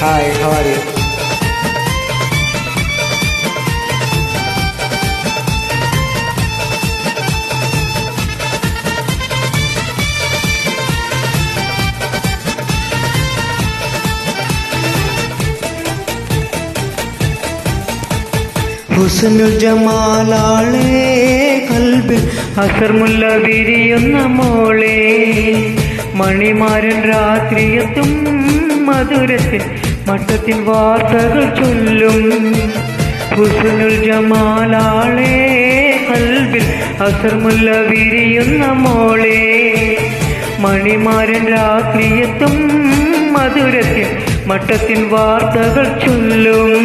Hi, how are you? ഹുസ്നുൽ ജമാലാളേ കൽബിൽ അസർമുല്ല വിരിയുന്ന മോളെ, മണിമാരൻ രാത്രിയെത്തും മധുരത്തിൽ മട്ടത്തിൽ വാർത്തകൾ ചൊല്ലും. ഹുസ്നുൽ ജമാലാളേ കൽബിൽ അസർമുല്ല വിരിയുന്ന മോളെ, മണിമാരൻ രാത്രിയെത്തും മധുരത്തിൽ മട്ടത്തിൽ വാർത്തകൾ ചൊല്ലും.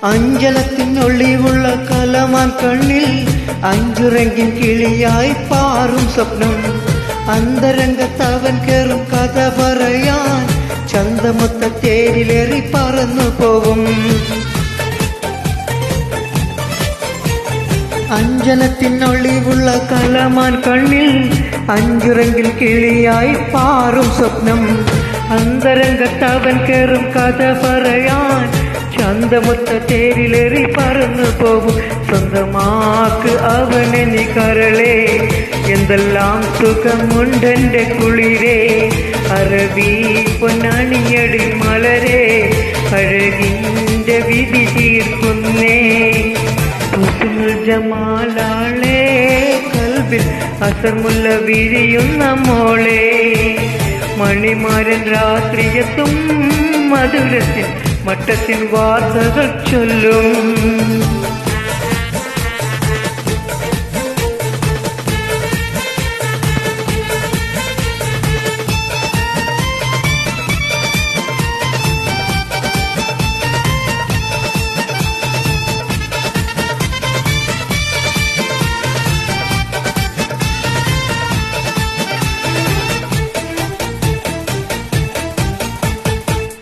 അഞ്ചലത്തിനൊളിവുള്ള കലമാൻ കണ്ണിൽ അഞ്ചുറങ്ങിൻ കിളിയായി പാറും സ്വപ്നം. അന്തരംഗത്തവൻ കേറും കഥ പറയാൻ ചന്തമൊത്ത തേരിലേറി പറന്നു പോവും. അഞ്ചലത്തിനൊളിവുള്ള കലമാൻ കണ്ണിൽ അഞ്ചുറങ്ങിൽ കിളിയായി പാറും സ്വപ്നം. അന്തരംഗത്തവൻ കേറും കഥ പറയാൻ ചന്തമൊത്ത തേരിലേറി പറന്നു പോകും. സ്വന്തമാക്ക് അവനെ നീ കരളേ, എന്തെല്ലാം സുഖമുണ്ടെന്റെ കുളിരേ. അറബി പൊന്നണിയടി മലരേ, അഴകിന്റെ വിധി തീർക്കുന്നേ. ഹുസ്നുൽ ജമാലാളേ കൽബിൽ അസർമുല്ല വിരിയുന്ന മോളെ, മണിമാരൻ രാത്രിയെത്തും മധുരത്തിൽ മട്ടത്തിൻ വാർത്തകൾ ചൊല്ലും.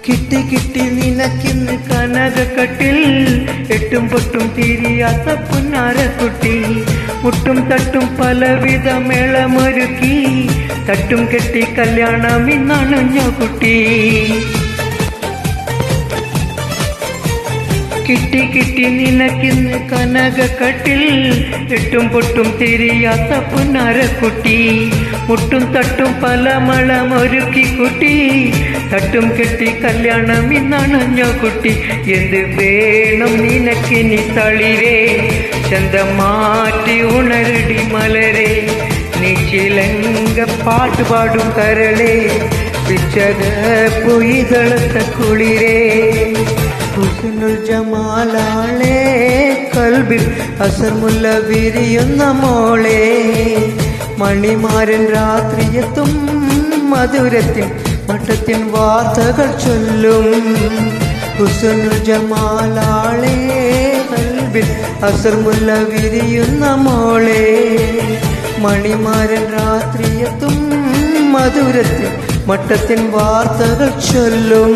കിട്ടി കിട്ടി നിനക്കിന്ന് കനകക്കട്ടിൽ, എട്ടും പൊട്ടും തിരിയാത്ത പുന്നാരക്കുട്ടി. മുട്ടും തട്ടും പലവിധ മേളമൊരുക്കി, തട്ടും കെട്ടി കല്യാണം ഇന്നണഞ്ഞ കുട്ടി. കിട്ടി കിട്ടി നിനക്കിന്ന് കനകക്കട്ടിൽ, എട്ടും പൊട്ടും തിരിയാത്ത പുന്നാരക്കുട്ടി. മുട്ടും തട്ടും പല മളമൊരുക്കി കുട്ടി, തട്ടും കെട്ടി കല്യാണം ഇന്നണഞ്ഞ കുട്ടി. എന്ത് വേണം നിനക്കിനി തളിരേ, ചന്തമാറ്റി ഉണരടി മലരേ. നീ ചിലങ്ക പാട്ടുപാടും കരളേ, പിച്ചകപ്പു ഇതളത്ത കുളിരേ. ഹുസ്നുൽ ജമാലാളേ കൽബിൽ അസർമുല്ല വിരിയുന്ന മോളെ, മണിമാരൻ രാത്രിയെത്തും മധുരത്തിൽ മട്ടത്തിൻ വാർത്തകൾ ചൊല്ലും. ഹുസ്നുൽ ജമാലാളേ കൽബിൽ അസർമുല്ല വിരിയുന്ന മോളെ, മണിമാരൻ രാത്രിയെത്തും മധുരത്തിൽ മട്ടത്തിൻ വാർത്തകൾ ചൊല്ലും.